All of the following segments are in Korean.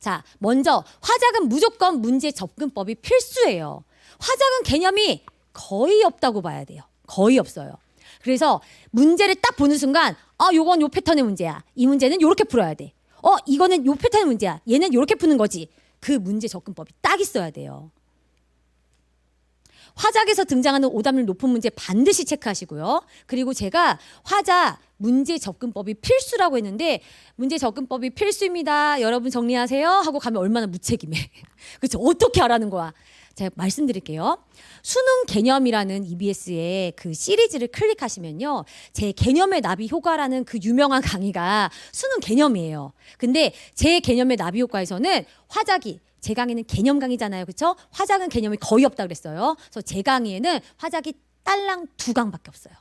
자, 먼저 화작은 무조건 문제 접근법이 필수예요. 화작은 개념이 거의 없다고 봐야 돼요. 거의 없어요. 그래서 문제를 딱 보는 순간 요건 요 패턴의 문제야. 이 문제는 요렇게 풀어야 돼. 이거는 요 패턴의 문제야. 얘는 요렇게 푸는 거지. 그 문제 접근법이 딱 있어야 돼요. 화작에서 등장하는 오답률 높은 문제 반드시 체크하시고요. 그리고 제가 화작 문제 접근법이 필수라고 했는데 문제 접근법이 필수입니다. 여러분 정리하세요 하고 가면 얼마나 무책임해. 그렇죠? 어떻게 하라는 거야. 제가 말씀드릴게요. 수능 개념이라는 EBS의 그 시리즈를 클릭하시면요. 제 개념의 나비 효과라는 그 유명한 강의가 수능 개념이에요. 근데 제 개념의 나비 효과에서는 화작이 제 강의는 개념 강의잖아요. 그렇죠? 화작은 개념이 거의 없다 그랬어요. 그래서 제 강의에는 화작이 딸랑 2강밖에 없어요.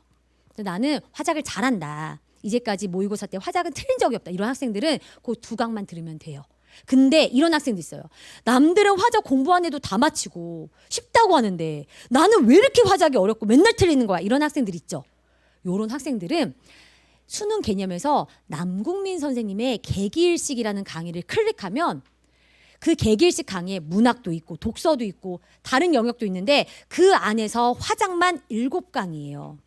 나는 화작을 잘한다. 이제까지 모의고사 때 화작은 틀린 적이 없다. 이런 학생들은 그 2강만 들으면 돼요. 근데 이런 학생도 있어요. 남들은 화작 공부 안 해도 다 맞히고 쉽다고 하는데 나는 왜 이렇게 화작이 어렵고 맨날 틀리는 거야. 이런 학생들 있죠. 이런 학생들은 수능 개념에서 남궁민 선생님의 개기일식이라는 강의를 클릭하면 그 개기일식 강의에 문학도 있고 독서도 있고 다른 영역도 있는데 그 안에서 화작만 7강이에요.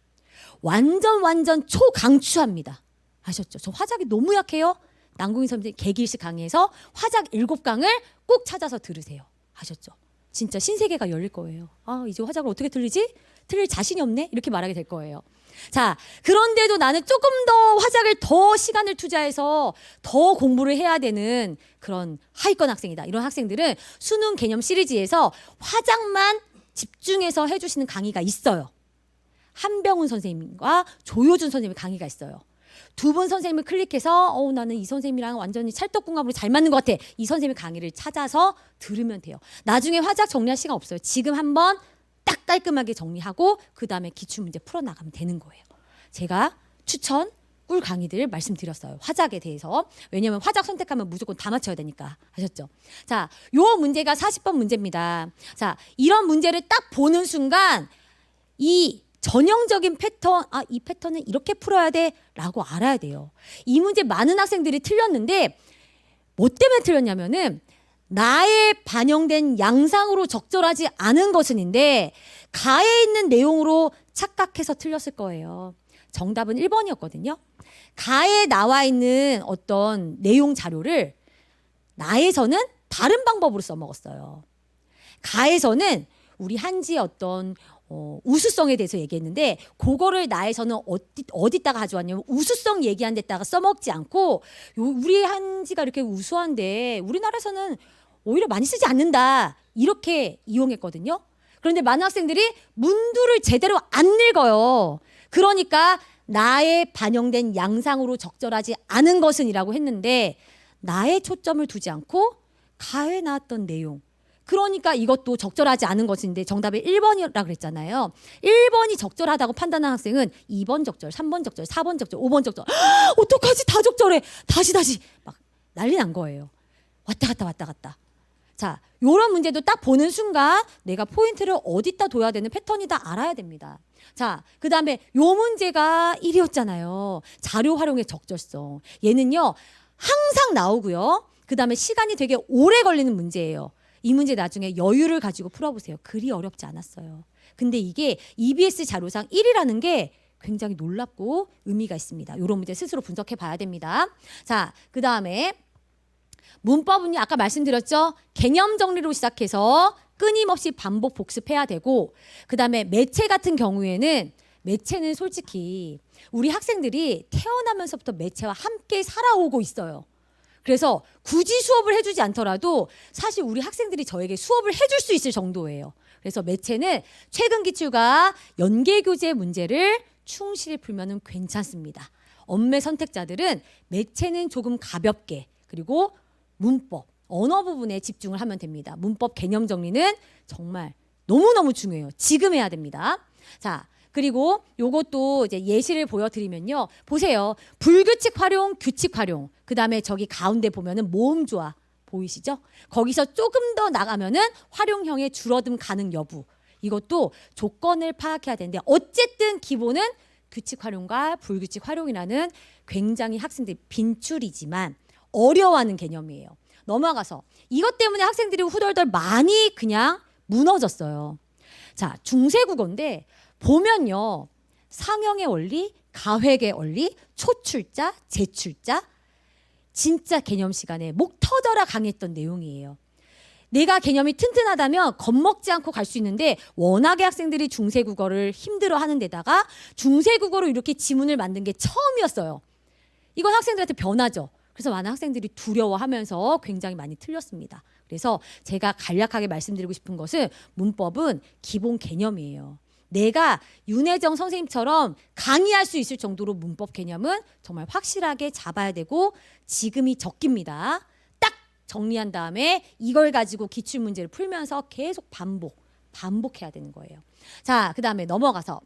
완전 초강추합니다. 아셨죠? 저 화작이 너무 약해요. 남궁민 선생님 개기일식 강의에서 화작 7강을 꼭 찾아서 들으세요. 아셨죠? 진짜 신세계가 열릴 거예요. 이제 화작을 어떻게 틀리지? 틀릴 자신이 없네? 이렇게 말하게 될 거예요. 자, 그런데도 나는 조금 더 화작을 더 시간을 투자해서 더 공부를 해야 되는 그런 하위권 학생이다. 이런 학생들은 수능 개념 시리즈에서 화작만 집중해서 해주시는 강의가 있어요. 한병훈 선생님과 조효준 선생님의 강의가 있어요. 두 분 선생님을 클릭해서 나는 이 선생님이랑 완전히 찰떡궁합으로 잘 맞는 것 같아. 이 선생님의 강의를 찾아서 들으면 돼요. 나중에 화작 정리할 시간 없어요. 지금 한번 딱 깔끔하게 정리하고 그 다음에 기출문제 풀어나가면 되는 거예요. 제가 추천 꿀 강의들 말씀드렸어요. 화작에 대해서. 왜냐하면 화작 선택하면 무조건 다 맞춰야 되니까. 아셨죠? 자, 요 문제가 40번 문제입니다. 자, 이런 문제를 딱 보는 순간 이 전형적인 패턴, 이 패턴은 이렇게 풀어야 돼 라고 알아야 돼요. 이 문제 많은 학생들이 틀렸는데 뭐 때문에 틀렸냐면은 나에 반영된 양상으로 적절하지 않은 것은인데 가에 있는 내용으로 착각해서 틀렸을 거예요. 정답은 1번이었거든요. 가에 나와 있는 어떤 내용 자료를 나에서는 다른 방법으로 써먹었어요. 가에서는 우리 한지의 어떤 우수성에 대해서 얘기했는데 그거를 나에서는 어디다가 가져왔냐면 우수성 얘기한 데다가 써먹지 않고 우리 한지가 이렇게 우수한데 우리나라에서는 오히려 많이 쓰지 않는다 이렇게 이용했거든요. 그런데 많은 학생들이 문두를 제대로 안 읽어요. 그러니까 나에 반영된 양상으로 적절하지 않은 것은 이라고 했는데 나에 초점을 두지 않고 가에 나왔던 내용 그러니까 이것도 적절하지 않은 것인데 정답이 1번이라고 그랬잖아요. 1번이 적절하다고 판단한 학생은 2번 적절, 3번 적절, 4번 적절, 5번 적절. 어떡하지? 다 적절해. 다시 막 난리 난 거예요. 왔다 갔다. 자, 요런 문제도 딱 보는 순간 내가 포인트를 어디다 둬야 되는 패턴이다 알아야 됩니다. 자, 그 다음에 요 문제가 1이었잖아요. 자료 활용의 적절성. 얘는요. 항상 나오고요. 그 다음에 시간이 되게 오래 걸리는 문제예요. 이 문제 나중에 여유를 가지고 풀어보세요. 그리 어렵지 않았어요. 근데 이게 EBS 자료상 1이라는 게 굉장히 놀랍고 의미가 있습니다. 이런 문제 스스로 분석해 봐야 됩니다. 자, 그 다음에 문법은요. 아까 말씀드렸죠. 개념 정리로 시작해서 끊임없이 반복 복습해야 되고 그 다음에 매체 같은 경우에는 매체는 솔직히 우리 학생들이 태어나면서부터 매체와 함께 살아오고 있어요. 그래서 굳이 수업을 해주지 않더라도 사실 우리 학생들이 저에게 수업을 해줄 수 있을 정도예요. 그래서 매체는 최근 기출과 연계교재 문제를 충실히 풀면 괜찮습니다. 엄매 선택자들은 매체는 조금 가볍게 그리고 문법, 언어 부분에 집중을 하면 됩니다. 문법 개념 정리는 정말 너무너무 중요해요. 지금 해야 됩니다. 자, 그리고 요것도 이제 예시를 보여드리면요. 보세요. 불규칙 활용, 규칙 활용. 그 다음에 저기 가운데 보면은 모음조화 보이시죠? 거기서 조금 더 나가면은 활용형의 줄어듦 가능 여부. 이것도 조건을 파악해야 되는데 어쨌든 기본은 규칙 활용과 불규칙 활용이라는 굉장히 학생들이 빈출이지만 어려워하는 개념이에요. 넘어가서 이것 때문에 학생들이 후덜덜 많이 그냥 무너졌어요. 자, 중세국어인데 보면요. 상형의 원리, 가획의 원리, 초출자, 제출자 진짜 개념 시간에 목 터져라 강했던 내용이에요. 내가 개념이 튼튼하다면 겁먹지 않고 갈 수 있는데 워낙에 학생들이 중세국어를 힘들어하는 데다가 중세국어로 이렇게 지문을 만든 게 처음이었어요. 이건 학생들한테 변화죠. 그래서 많은 학생들이 두려워하면서 굉장히 많이 틀렸습니다. 그래서 제가 간략하게 말씀드리고 싶은 것은 문법은 기본 개념이에요. 내가 윤혜정 선생님처럼 강의할 수 있을 정도로 문법 개념은 정말 확실하게 잡아야 되고 지금이 적기입니다. 딱 정리한 다음에 이걸 가지고 기출문제를 풀면서 계속 반복해야 되는 거예요. 자, 그 다음에 넘어가서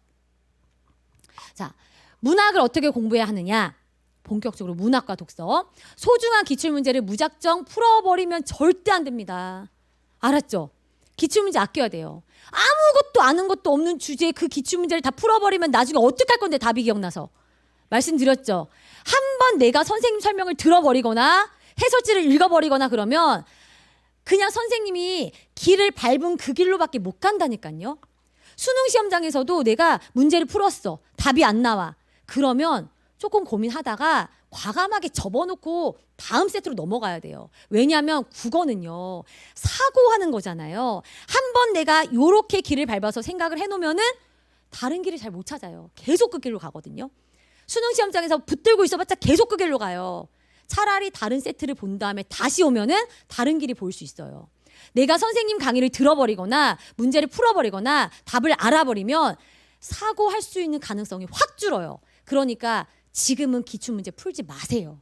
자, 문학을 어떻게 공부해야 하느냐. 본격적으로 문학과 독서. 소중한 기출문제를 무작정 풀어버리면 절대 안 됩니다. 알았죠? 기출문제 아껴야 돼요. 아무것도 아는 것도 없는 주제에 그 기출문제를 다 풀어버리면 나중에 어떡할 건데 답이 기억나서. 말씀드렸죠? 한번 내가 선생님 설명을 들어버리거나 해설지를 읽어버리거나 그러면 그냥 선생님이 길을 밟은 그 길로밖에 못 간다니까요. 수능 시험장에서도 내가 문제를 풀었어. 답이 안 나와. 그러면 조금 고민하다가 과감하게 접어놓고 다음 세트로 넘어가야 돼요. 왜냐하면 국어는요. 사고하는 거잖아요. 한번 내가 요렇게 길을 밟아서 생각을 해놓으면은 다른 길을 잘 못 찾아요. 계속 그 길로 가거든요. 수능 시험장에서 붙들고 있어봤자 계속 그 길로 가요. 차라리 다른 세트를 본 다음에 다시 오면은 다른 길이 보일 수 있어요. 내가 선생님 강의를 들어버리거나 문제를 풀어버리거나 답을 알아버리면 사고할 수 있는 가능성이 확 줄어요. 그러니까 지금은 기출문제 풀지 마세요.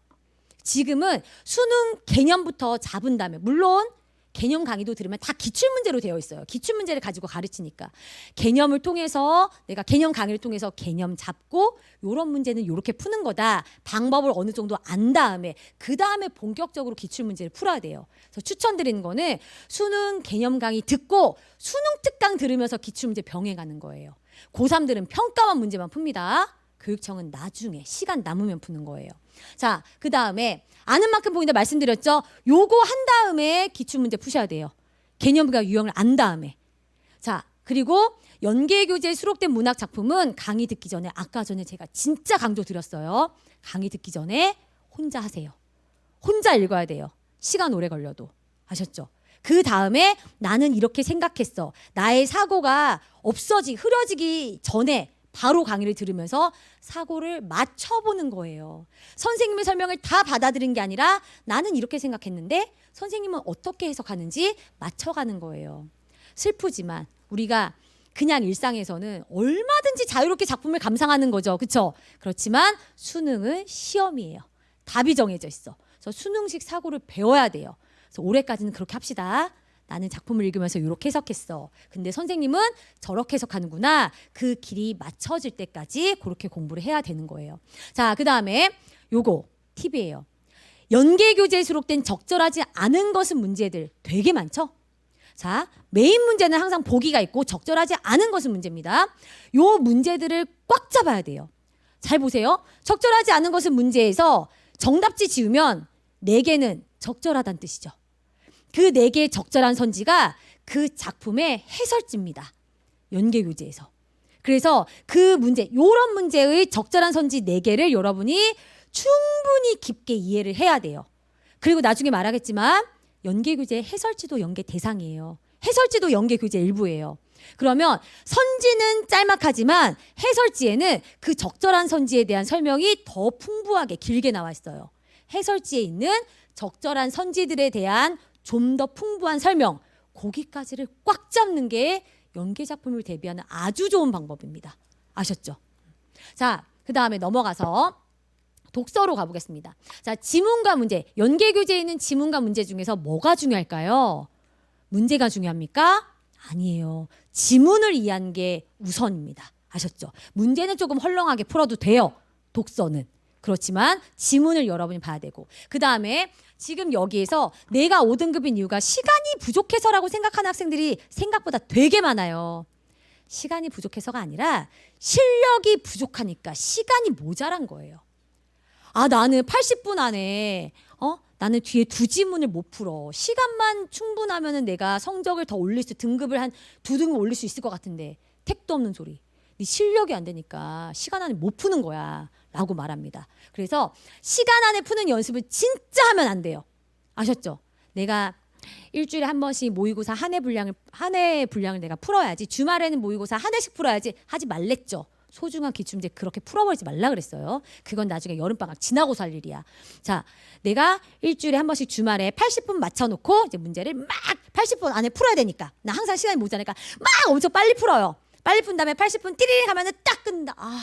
지금은 수능 개념부터 잡은 다음에 물론 개념 강의도 들으면 다 기출문제로 되어 있어요. 기출문제를 가지고 가르치니까. 개념을 통해서 내가 개념 강의를 통해서 개념 잡고 이런 문제는 이렇게 푸는 거다. 방법을 어느 정도 안 다음에 그 다음에 본격적으로 기출문제를 풀어야 돼요. 그래서 추천드리는 거는 수능 개념 강의 듣고 수능 특강 들으면서 기출문제 병행하는 거예요. 고3들은 평가원 문제만 풉니다. 교육청은 나중에 시간 남으면 푸는 거예요. 자, 그 다음에 아는 만큼 보인다 말씀드렸죠. 요거 한 다음에 기출문제 푸셔야 돼요. 개념과 유형을 안 다음에. 자, 그리고 연계교재에 수록된 문학 작품은 강의 듣기 전에 아까 전에 제가 진짜 강조 드렸어요. 강의 듣기 전에 혼자 하세요. 혼자 읽어야 돼요. 시간 오래 걸려도. 아셨죠? 그 다음에 나는 이렇게 생각했어. 나의 사고가 흐려지기 전에 바로 강의를 들으면서 사고를 맞춰보는 거예요. 선생님의 설명을 다 받아들인 게 아니라 나는 이렇게 생각했는데 선생님은 어떻게 해석하는지 맞춰가는 거예요. 슬프지만 우리가 그냥 일상에서는 얼마든지 자유롭게 작품을 감상하는 거죠. 그렇죠? 그렇지만 수능은 시험이에요. 답이 정해져 있어. 그래서 수능식 사고를 배워야 돼요. 그래서 올해까지는 그렇게 합시다. 나는 작품을 읽으면서 이렇게 해석했어. 근데 선생님은 저렇게 해석하는구나. 그 길이 맞춰질 때까지 그렇게 공부를 해야 되는 거예요. 자, 그 다음에 요거 팁이에요. 연계교재에 수록된 적절하지 않은 것은 문제들 되게 많죠? 자, 메인 문제는 항상 보기가 있고 적절하지 않은 것은 문제입니다. 요 문제들을 꽉 잡아야 돼요. 잘 보세요. 적절하지 않은 것은 문제에서 정답지 지우면 4개는 적절하다는 뜻이죠. 그 4개의 적절한 선지가 그 작품의 해설지입니다. 연계교재에서. 그래서 그 문제, 요런 문제의 적절한 선지 4개를 여러분이 충분히 깊게 이해를 해야 돼요. 그리고 나중에 말하겠지만 연계교재 해설지도 연계 대상이에요. 해설지도 연계교재 일부예요. 그러면 선지는 짤막하지만 해설지에는 그 적절한 선지에 대한 설명이 더 풍부하게 길게 나와 있어요. 해설지에 있는 적절한 선지들에 대한 좀 더 풍부한 설명, 거기까지를 꽉 잡는 게 연계작품을 대비하는 아주 좋은 방법입니다. 아셨죠? 자, 그 다음에 넘어가서 독서로 가보겠습니다. 자, 지문과 문제, 연계교재에 있는 지문과 문제 중에서 뭐가 중요할까요? 문제가 중요합니까? 아니에요. 지문을 이해하는 게 우선입니다. 아셨죠? 문제는 조금 헐렁하게 풀어도 돼요. 독서는. 그렇지만 지문을 여러분이 봐야 되고 그 다음에 지금 여기에서 내가 5등급인 이유가 시간이 부족해서라고 생각하는 학생들이 생각보다 되게 많아요. 시간이 부족해서가 아니라 실력이 부족하니까 시간이 모자란 거예요. 아, 나는 80분 안에 나는 뒤에 두 지문을 못 풀어. 시간만 충분하면은 내가 성적을 더 올릴 수, 등급을 한 2등급 올릴 수 있을 것 같은데 택도 없는 소리. 네 실력이 안 되니까 시간 안에 못 푸는 거야 라고 말합니다. 그래서 시간 안에 푸는 연습을 진짜 하면 안 돼요. 아셨죠? 내가 일주일에 한 번씩 모의고사 한 해 분량을 내가 풀어야지, 주말에는 모의고사 한 해씩 풀어야지 하지 말랬죠. 소중한 기출문제 그렇게 풀어버리지 말라 그랬어요. 그건 나중에 여름방학 지나고 살 일이야. 자, 내가 일주일에 한 번씩 주말에 80분 맞춰놓고 이제 문제를 막 80분 안에 풀어야 되니까, 나 항상 시간이 모자라니까 막 엄청 빨리 풀어요. 빨리 푼 다음에 80분 띠리릭 하면은 딱 끝난다. 아,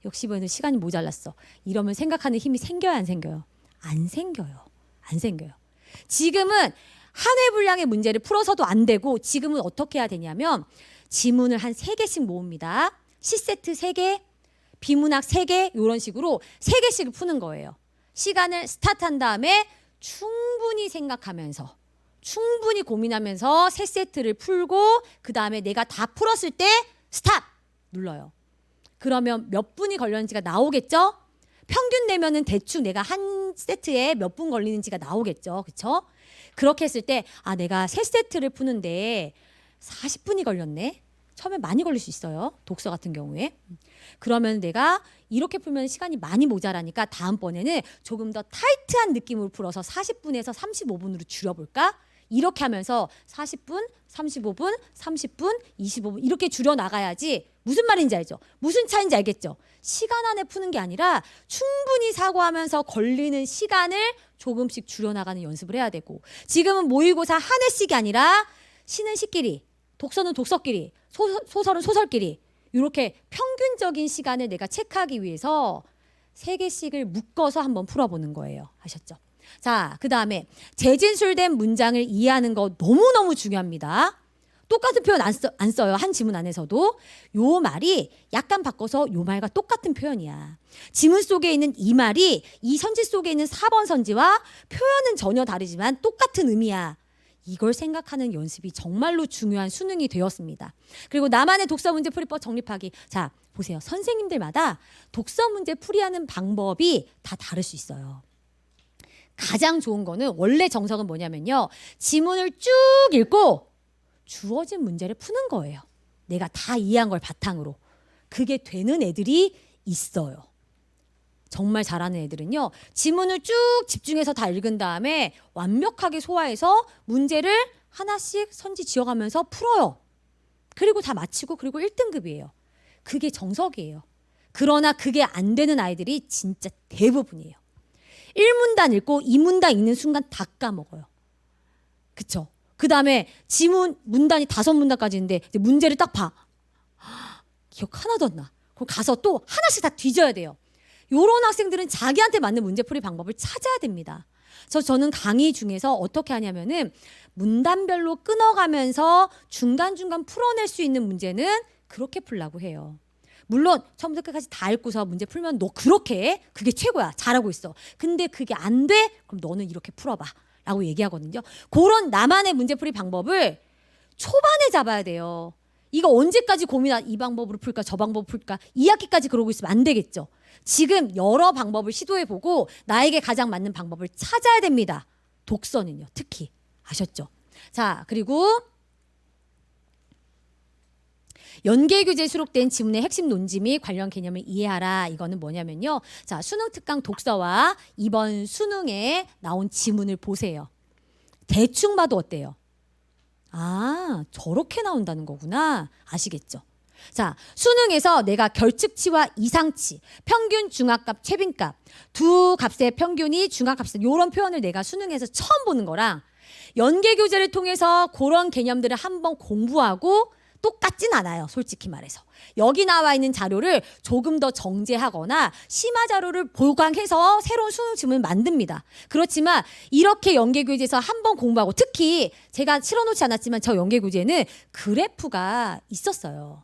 역시 이번에는 시간이 모자랐어. 이러면 생각하는 힘이 생겨요, 안 생겨요? 안 생겨요. 안 생겨요. 지금은 한 회 분량의 문제를 풀어서도 안 되고, 지금은 어떻게 해야 되냐면 지문을 한 3개씩 모읍니다. C세트 3개, 비문학 3개, 이런 식으로 3개씩을 푸는 거예요. 시간을 스타트한 다음에 충분히 생각하면서, 충분히 고민하면서 3세트를 풀고, 그 다음에 내가 다 풀었을 때 스탑 눌러요. 그러면 몇 분이 걸렸는지가 나오겠죠? 평균 내면은 대충 내가 한 세트에 몇 분 걸리는지가 나오겠죠. 그렇죠? 그렇게 했을 때 아, 내가 3세트를 푸는데 40분이 걸렸네. 처음에 많이 걸릴 수 있어요. 독서 같은 경우에. 그러면 내가 이렇게 풀면 시간이 많이 모자라니까 다음번에는 조금 더 타이트한 느낌으로 풀어서 40분에서 35분으로 줄여볼까? 이렇게 하면서 40분, 35분, 30분, 25분 이렇게 줄여나가야지. 무슨 말인지 알죠? 무슨 차이인지 알겠죠? 시간 안에 푸는 게 아니라 충분히 사고하면서 걸리는 시간을 조금씩 줄여나가는 연습을 해야 되고, 지금은 모의고사 한 해씩이 아니라 시는 시끼리, 독서는 독서끼리, 소설은 소설끼리, 이렇게 평균적인 시간을 내가 체크하기 위해서 3개씩을 묶어서 한번 풀어보는 거예요. 아셨죠? 자, 그 다음에 재진술된 문장을 이해하는 거 너무너무 중요합니다. 똑같은 표현 안 써요. 한 지문 안에서도. 요 말이 약간 바꿔서 요 말과 똑같은 표현이야. 지문 속에 있는 이 말이 이 선지 속에 있는 4번 선지와 표현은 전혀 다르지만 똑같은 의미야. 이걸 생각하는 연습이 정말로 중요한 수능이 되었습니다. 그리고 나만의 독서 문제 풀이법 정립하기. 자, 보세요. 선생님들마다 독서 문제 풀이하는 방법이 다 다를 수 있어요. 가장 좋은 거는, 원래 정석은 뭐냐면요, 지문을 쭉 읽고 주어진 문제를 푸는 거예요. 내가 다 이해한 걸 바탕으로. 그게 되는 애들이 있어요. 정말 잘하는 애들은요, 지문을 쭉 집중해서 다 읽은 다음에 완벽하게 소화해서 문제를 하나씩 선지 지어가면서 풀어요. 그리고 다 마치고, 그리고 1등급이에요. 그게 정석이에요. 그러나 그게 안 되는 아이들이 진짜 대부분이에요. 1문단 읽고 2문단 읽는 순간 다 까먹어요. 그쵸? 그 다음에 지문 문단이 5문단까지 있는데 이제 문제를 딱 봐. 기억 하나도 안 나. 그럼 가서 또 하나씩 다 뒤져야 돼요. 요런 학생들은 자기한테 맞는 문제풀이 방법을 찾아야 됩니다. 저는 강의 중에서 어떻게 하냐면은 문단별로 끊어가면서 중간중간 풀어낼 수 있는 문제는 그렇게 풀라고 해요. 물론 처음부터 끝까지 다 읽고서 문제 풀면 너 그렇게 해? 그게 최고야. 잘하고 있어. 근데 그게 안 돼? 그럼 너는 이렇게 풀어봐 라고 얘기하거든요. 그런 나만의 문제풀이 방법을 초반에 잡아야 돼요. 이거 언제까지 이 방법으로 풀까 저 방법으로 풀까 2학기까지 그러고 있으면 안 되겠죠. 지금 여러 방법을 시도해보고 나에게 가장 맞는 방법을 찾아야 됩니다. 독서는요, 특히. 아셨죠? 자, 그리고 연계교재에 수록된 지문의 핵심 논지 및 관련 개념을 이해하라. 이거는 뭐냐면요, 자, 수능 특강 독서와 이번 수능에 나온 지문을 보세요. 대충 봐도 어때요? 아, 저렇게 나온다는 거구나. 아시겠죠? 자, 수능에서 내가 결측치와 이상치, 평균, 중앙값, 최빈값 두 값의 평균이 중앙값이다, 이런 표현을 내가 수능에서 처음 보는 거랑 연계교재를 통해서 그런 개념들을 한번 공부하고 똑같진 않아요. 솔직히 말해서. 여기 나와 있는 자료를 조금 더 정제하거나 심화 자료를 보강해서 새로운 수능 지문을 만듭니다. 그렇지만 이렇게 연계교재에서 한번 공부하고, 특히 제가 실어놓지 않았지만 저 연계교재에는 그래프가 있었어요.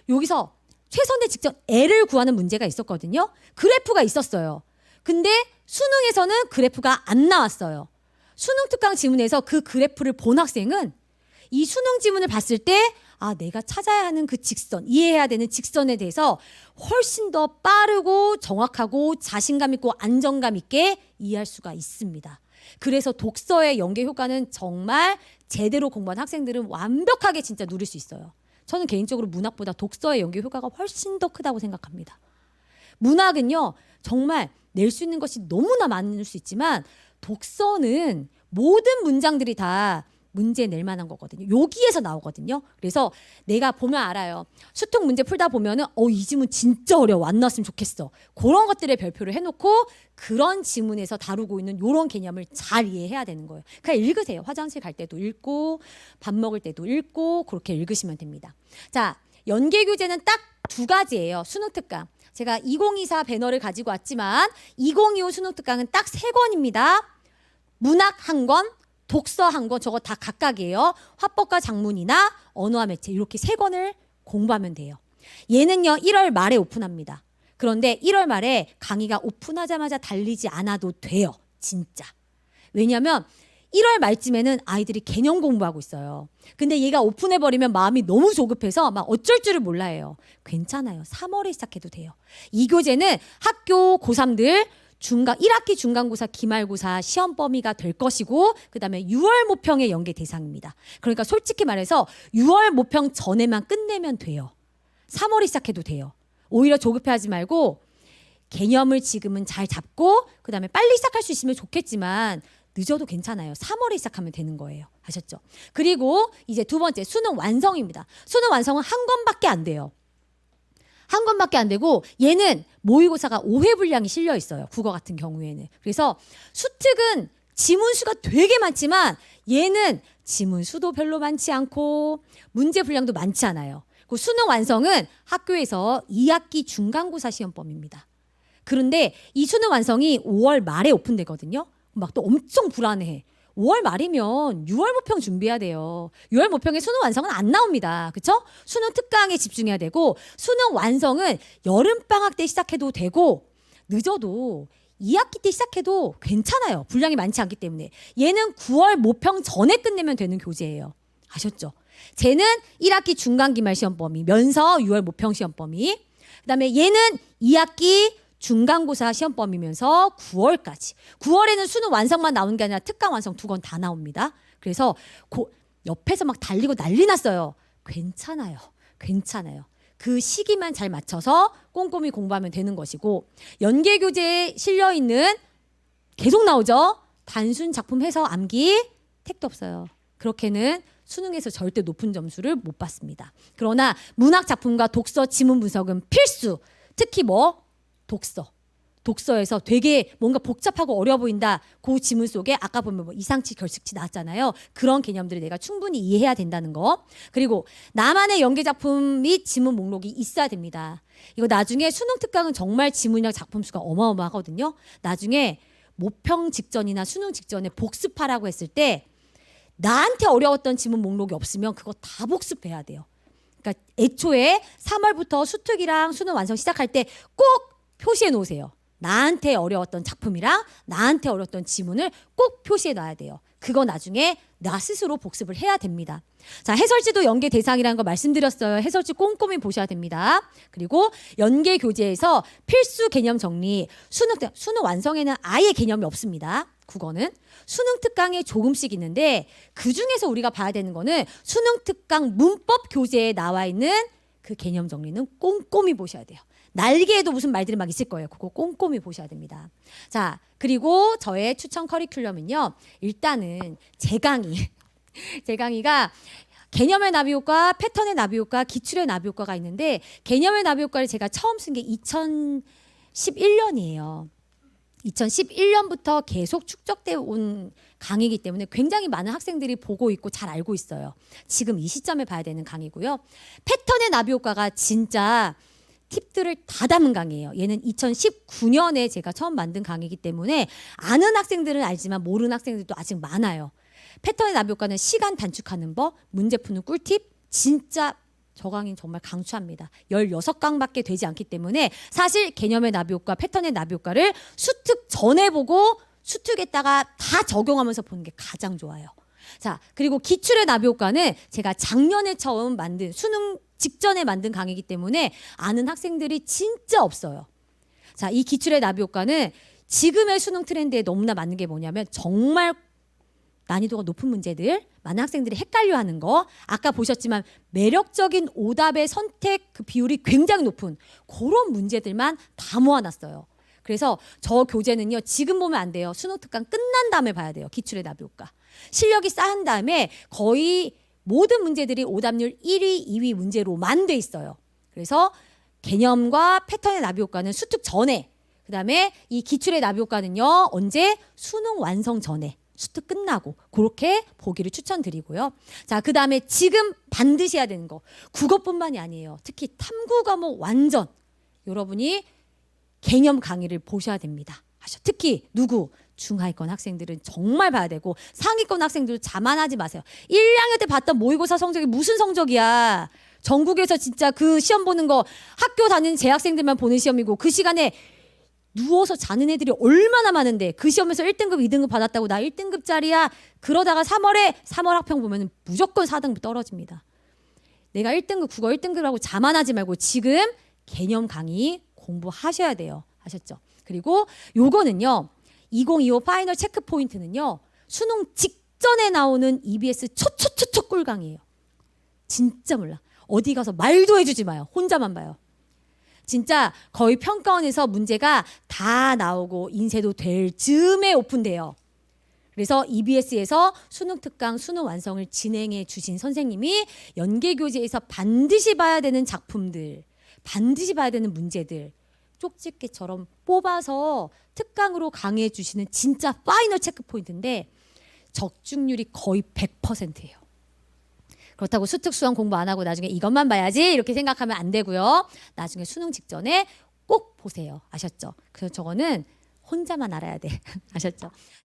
여기서 최선의 직전 L을 구하는 문제가 있었거든요. 그래프가 있었어요. 근데 수능에서는 그래프가 안 나왔어요. 수능 특강 지문에서 그 그래프를 본 학생은 이 수능 지문을 봤을 때 내가 찾아야 하는 그 직선, 이해해야 되는 직선에 대해서 훨씬 더 빠르고 정확하고 자신감 있고 안정감 있게 이해할 수가 있습니다. 그래서 독서의 연계 효과는 정말 제대로 공부한 학생들은 완벽하게 진짜 누릴 수 있어요. 저는 개인적으로 문학보다 독서의 연계 효과가 훨씬 더 크다고 생각합니다. 문학은요, 정말 낼 수 있는 것이 너무나 많을 수 있지만 독서는 모든 문장들이 다 문제 낼 만한 거거든요. 여기에서 나오거든요. 그래서 내가 보면 알아요. 수특 문제 풀다 보면은 이 지문 진짜 어려워. 안 나왔으면 좋겠어. 그런 것들의 별표를 해놓고 그런 지문에서 다루고 있는 이런 개념을 잘 이해해야 되는 거예요. 그냥 읽으세요. 화장실 갈 때도 읽고 밥 먹을 때도 읽고 그렇게 읽으시면 됩니다. 자, 연계 교재는 딱 두 가지예요. 수능 특강. 제가 2024 배너를 가지고 왔지만 2025 수능 특강은 딱 3권입니다. 문학 1권, 독서 1권, 저거 다 각각이에요. 화법과 작문이나 언어와 매체 이렇게 3권을 공부하면 돼요. 얘는요 1월 말에 오픈합니다. 그런데 1월 말에 강의가 오픈하자마자 달리지 않아도 돼요. 진짜. 왜냐하면 1월 말쯤에는 아이들이 개념 공부하고 있어요. 근데 얘가 오픈해버리면 마음이 너무 조급해서 막 어쩔 줄을 몰라 해요. 괜찮아요. 3월에 시작해도 돼요. 이 교재는 학교 고3들 1학기 중간고사, 기말고사 시험 범위가 될 것이고 그다음에 6월 모평의 연계 대상입니다. 그러니까 솔직히 말해서 6월 모평 전에만 끝내면 돼요. 3월에 시작해도 돼요. 오히려 조급해하지 말고 개념을 지금은 잘 잡고 그다음에 빨리 시작할 수 있으면 좋겠지만 늦어도 괜찮아요. 3월에 시작하면 되는 거예요. 아셨죠? 그리고 이제 두 번째 수능 완성입니다. 수능 완성은 1권밖에 안 돼요. 1권밖에 안 되고 얘는 모의고사가 5회 분량이 실려 있어요. 국어 같은 경우에는. 그래서 수특은 지문 수가 되게 많지만 얘는 지문 수도 별로 많지 않고 문제 분량도 많지 않아요. 그 수능 완성은 학교에서 2학기 중간고사 시험범입니다. 그런데 이 수능 완성이 5월 말에 오픈되거든요. 막 또 엄청 불안해. 5월 말이면 6월 모평 준비해야 돼요. 6월 모평에 수능 완성은 안 나옵니다. 그렇죠? 수능 특강에 집중해야 되고 수능 완성은 여름방학 때 시작해도 되고 늦어도 2학기 때 시작해도 괜찮아요. 분량이 많지 않기 때문에. 얘는 9월 모평 전에 끝내면 되는 교재예요. 아셨죠? 쟤는 1학기 중간기말 시험 범위면서 6월 모평 시험 범위. 그다음에 얘는 2학기 중간고사 시험 범위면서 9월까지. 9월에는 수능 완성만 나오는 게 아니라 특강 완성 2권 다 나옵니다. 그래서 옆에서 막 달리고 난리 났어요. 괜찮아요. 괜찮아요. 그 시기만 잘 맞춰서 꼼꼼히 공부하면 되는 것이고 연계 교재에 실려 있는 계속 나오죠. 단순 작품 해서 암기 택도 없어요. 그렇게는 수능에서 절대 높은 점수를 못 받습니다. 그러나 문학 작품과 독서 지문 분석은 필수. 특히 독서에서 되게 뭔가 복잡하고 어려워 보인다. 그 지문 속에 아까 보면 이상치 결식치 나왔잖아요. 그런 개념들을 내가 충분히 이해해야 된다는 거. 그리고 나만의 연계 작품 및 지문 목록이 있어야 됩니다. 이거 나중에 수능 특강은 정말 지문이랑 작품 수가 어마어마하거든요. 나중에 모평 직전이나 수능 직전에 복습하라고 했을 때 나한테 어려웠던 지문 목록이 없으면 그거 다 복습해야 돼요. 그러니까 애초에 3월부터 수특이랑 수능 완성 시작할 때 꼭 표시해 놓으세요. 나한테 어려웠던 작품이랑 나한테 어려웠던 지문을 꼭 표시해 놔야 돼요. 그거 나중에 나 스스로 복습을 해야 됩니다. 자, 해설지도 연계 대상이라는 거 말씀드렸어요. 해설지 꼼꼼히 보셔야 됩니다. 그리고 연계 교재에서 필수 개념 정리, 수능 완성에는 아예 개념이 없습니다. 국어는 수능 특강에 조금씩 있는데 그중에서 우리가 봐야 되는 거는 수능 특강 문법 교재에 나와 있는 그 개념 정리는 꼼꼼히 보셔야 돼요. 날개에도 무슨 말들이 막 있을 거예요. 그거 꼼꼼히 보셔야 됩니다. 자, 그리고 저의 추천 커리큘럼은요. 일단은 제 강의가 개념의 나비 효과, 패턴의 나비 효과, 기출의 나비 효과가 있는데 개념의 나비 효과를 제가 처음 쓴 게 2011년이에요. 2011년부터 계속 축적돼 온 강의이기 때문에 굉장히 많은 학생들이 보고 있고 잘 알고 있어요. 지금 이 시점에 봐야 되는 강의고요. 패턴의 나비 효과가 진짜 팁들을 다 담은 강의예요. 얘는 2019년에 제가 처음 만든 강의이기 때문에 아는 학생들은 알지만 모르는 학생들도 아직 많아요. 패턴의 나비 효과는 시간 단축하는 법, 문제 푸는 꿀팁, 진짜 저 강의는 정말 강추합니다. 16강밖에 되지 않기 때문에 사실 개념의 나비 효과, 패턴의 나비 효과를 수특 전에 보고 수특에다가 다 적용하면서 보는 게 가장 좋아요. 자, 그리고 기출의 나비 효과는 제가 작년에 처음 만든 수능 직전에 만든 강의이기 때문에 아는 학생들이 진짜 없어요. 자, 이 기출의 나비 효과는 지금의 수능 트렌드에 너무나 맞는 게 뭐냐면 정말 난이도가 높은 문제들, 많은 학생들이 헷갈려하는 거, 아까 보셨지만 매력적인 오답의 선택 그 비율이 굉장히 높은 그런 문제들만 다 모아놨어요. 그래서 저 교재는요, 지금 보면 안 돼요. 수능 특강 끝난 다음에 봐야 돼요. 기출의 나비 효과. 실력이 쌓은 다음에 거의 모든 문제들이 오답률 1위, 2위 문제로만 돼 있어요. 그래서 개념과 패턴의 나비 효과는 수특 전에, 그 다음에 이 기출의 나비 효과는요, 언제? 수능 완성 전에. 수특 끝나고 그렇게 보기를 추천드리고요. 자, 그 다음에 지금 반드시 해야 되는 거, 국어뿐만이 아니에요. 특히 탐구 과목 완전 여러분이 개념 강의를 보셔야 됩니다. 특히 누구? 중하위권 학생들은 정말 봐야 되고 상위권 학생들 자만하지 마세요. 1, 2학년 때 봤던 모의고사 성적이 무슨 성적이야. 전국에서 진짜 그 시험 보는 거 학교 다니는 재학생들만 보는 시험이고 그 시간에 누워서 자는 애들이 얼마나 많은데 그 시험에서 1등급, 2등급 받았다고 나 1등급짜리야. 그러다가 3월 학평 보면 무조건 4등급 떨어집니다. 내가 1등급, 국어 1등급이라고 자만하지 말고 지금 개념 강의 공부하셔야 돼요. 아셨죠? 그리고 요거는요. 2025 파이널 체크 포인트는요. 수능 직전에 나오는 EBS 초초초초 꿀강이에요. 진짜 몰라. 어디 가서 말도 해주지 마요. 혼자만 봐요. 진짜 거의 평가원에서 문제가 다 나오고 인쇄도 될 즈음에 오픈돼요. 그래서 EBS에서 수능 특강 수능 완성을 진행해 주신 선생님이 연계교재에서 반드시 봐야 되는 작품들, 반드시 봐야 되는 문제들 쪽집게처럼 뽑아서 특강으로 강의해 주시는 진짜 파이널 체크 포인트인데 적중률이 거의 100%예요. 그렇다고 수특 수험 공부 안 하고 나중에 이것만 봐야지 이렇게 생각하면 안 되고요. 나중에 수능 직전에 꼭 보세요. 아셨죠? 그래서 저거는 혼자만 알아야 돼. 아셨죠?